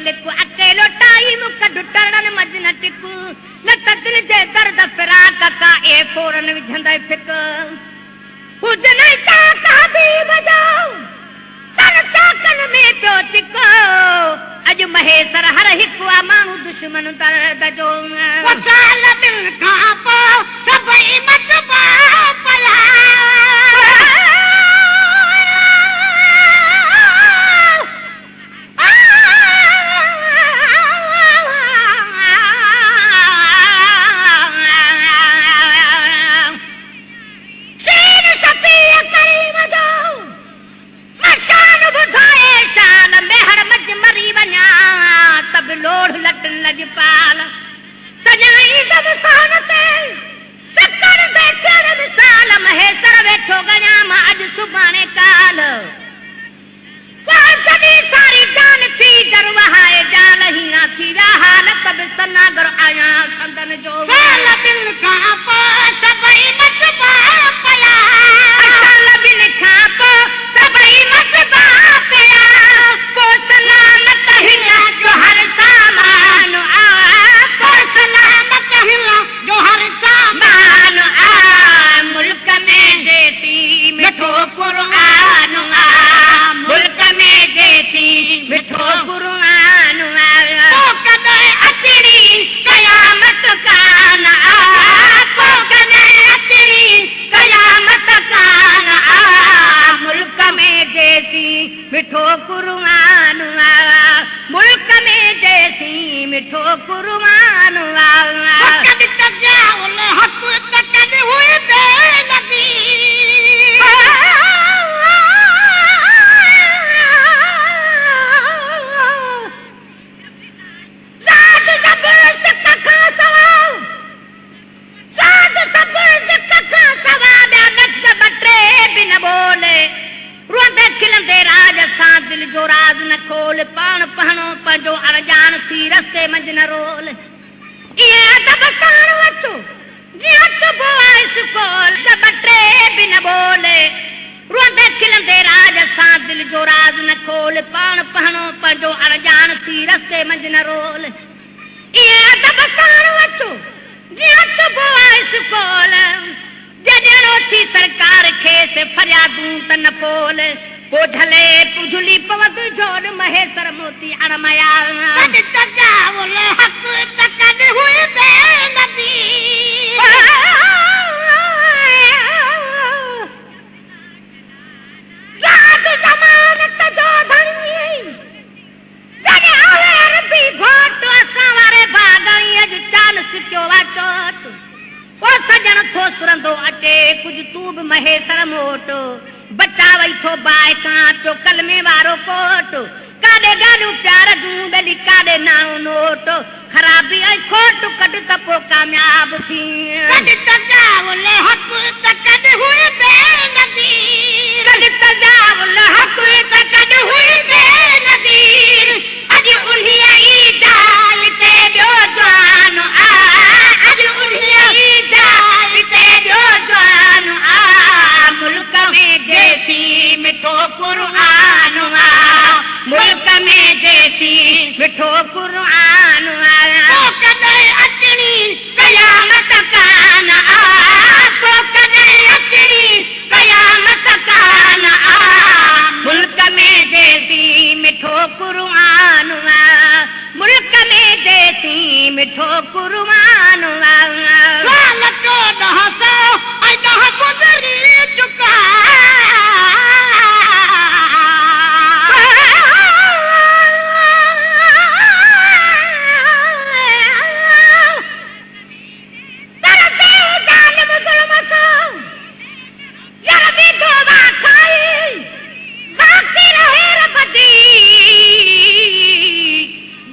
लिखु अकेलो टाइम कढ टरण मज न टिकु लट दिल जे दर्द फिराक का ए फोरन विझंदे फिक हुजन का कादी बजाओ तन चाकन में पियो चिको अज महेसर हर हिकु आ माण्हू दुश्मन दर्द जो वसाल दिल का पो सभई मत पला लोढ़ लटन लजपाल सजाई दब सानते सकड़ बैठे मिसाल महेसर बैठो गयाम अज सुभाणे काल जदी सारी जान थी दरवाहाए जाल ही ना थी हाल कब सनागर आया संदन जो साल दिल का पो सभई मत पया साल बिन खा पो सभई मत पया को सलामत हिला जो हर सामान आ को सलामत हिला जो हर सामान आ मुल्क में जेती मिठो कुरान आ मुल्क में जेती मिठो कुरान आ तो कदे अतरी कयामत का न आ को कदे अतरी कयामत का न आ मुल्क में जेती मिठो कुरान आ मुल्क में जैसी मिठो कुर्बान कद तजाउल हक कद हुई बेनबी जात जबर से कखा सवाओ जात जबर से कखा सवादा नच बटरे बिन बोले रोंदे खिलंदे राज सां दिल जो राज न खोल पाण पहणो पंहिंजो अणजान थी रस्ते मंझ न रोल ये अदब साण वचो जीअं चुभो आहे सुकोल जबटे बिन बोले रोंदे खिलंदे राज सां दिल जो राज न खोल पाण पहणो पंहिंजो अणजान थी रस्ते मंझ न रोल ये अदब साण वचो जीअं चुभो आहे सुकोल जॾहिं थी सरकार खेसि फरियादूं त न पोल पो ढले पुझली पवत जोड़ महेसर मोती अणमया कद तजाउल हक कद हुई बेनबी रात जमानत जो धनी जॾहिं आवे रबी घोट असां वारे भागई अॼु चाल सिकियो वा चोट ओ सजण थो सुरंदो अचे कुझ तू बि महेसर मोट बचा वही थो बाय कांचो कलमे वारो कोट काॾे गाॾियूं प्यार जूं डली काॾे नाओ नोट खराबी ऐं खोट कढ त पोइ कामयाब थी कद तजाउल हक कद हुई बेनबी कद तजाउल हक कद हुई बेनबी अॼु उन्हीअ ई जाल ते ॿियो जवान आ अॼु उन्हीअ ई जाल ते ॿियो जवान आ मुल्क में जैसी मिठो कुरान आ मुल्क में जैसी मिठो कुरान तो आ कदे अचणी कयामत का न आ तो कदे अचणी कयामत का न आ मुल्क में जैसी मिठो कुरान आ मुल्क में जैसी मिठो कुरान आ साल 1400 अॼु गुज़री चुका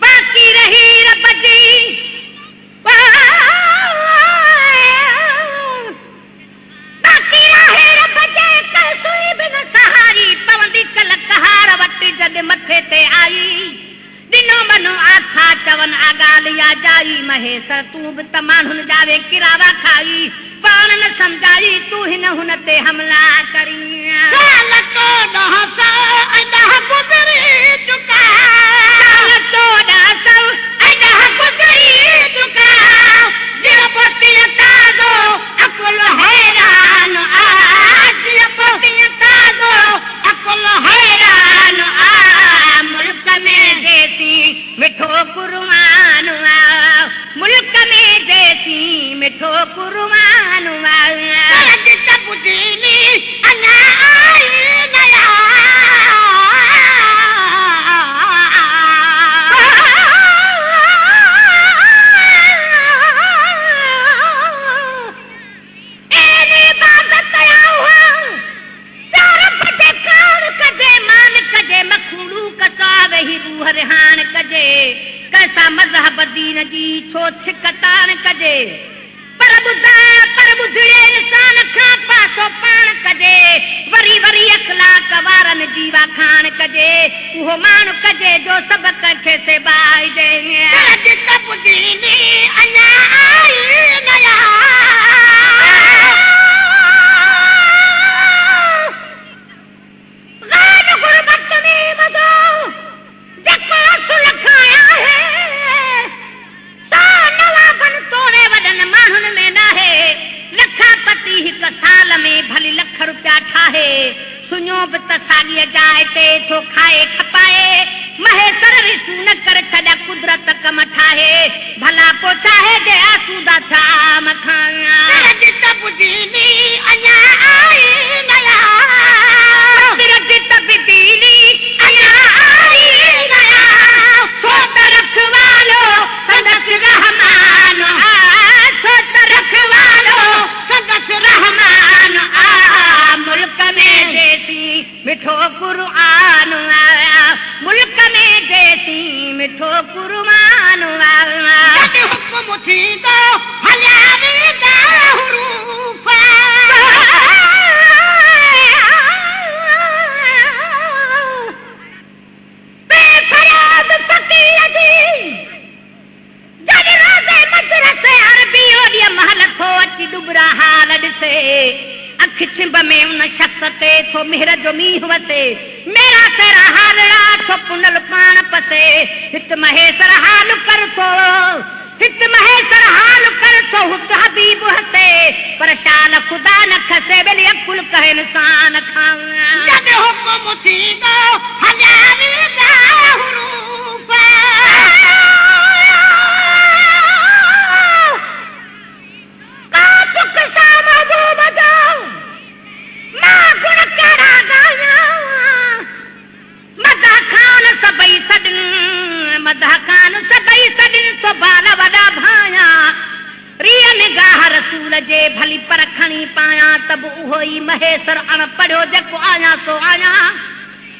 बाकी रही रब जी जाई महेश तू भी तमाम जावे किरावा खाई पान न समझाई तू ही न हुन ते हमला करी साल तो गुज़री चुका साल तो मज़हब दीन जी छो छिकतान कजे पर ॿुधड़े इंसान खां पासो पाण कजे वरी वरी अखलाक वारनि जी वाखाण कजे उहो माण्हू कजे जो सभु कंहिंखे सेबाइजे अञा आई नया साल में भली लख रुपया ठाहे सुञो बि त साॻीअ जाइ ते थो खाए खपाए महेसर रिसू न कर छॾा कुदरत कम ठाहे भला पोइ चाहे जे आसूदा छा मखाया अञा आई नया अञा आई नया छो त रखवालो संदसि रहमान छो त रखवालो संदसि रहमान मुल्क में जैसी मिठो कुरान आया मुल्क में जैसी मिठो कुरान आया हुकुम थींदो हलिया वेंदा हुरूफ बेफरियाद फकीर जी जॾ रोज़े मजरस अरबी ओॾीअ महल थो अची डुबरा हाल ॾिसे अख छिंब में उन शख्स ते थो मिहर जो मींहुं वसे मेरा तेरा हालड़ा थो पुनल पाण पसे हित महेसर हाल कर थो हुत हबीब हसे पर शाल खुदा न खसे बेली अकुल कहे इंसान खां जॾ हुकुम थींदो हलिया वेंदा हुरूफ का पुक सा महबूब जो मां गुण कहिड़ा ॻाया मदा खान सभई सॾनि तो बाल वॾा भाया रिय निगाह रसूल जे भली पर खणी पाया तब उहो ई महेसर अण पढ़ियो जेको आया सो आया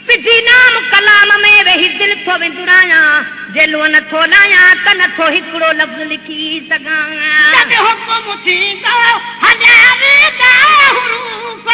विधी नाम कलाम में वेही दिल थो विंदुराया जेलो नथो लाया त नथो हिकिड़ो लफ़्ज़ लिखी सघां हुकुम थींदो हलिया वेंदा हुरूफ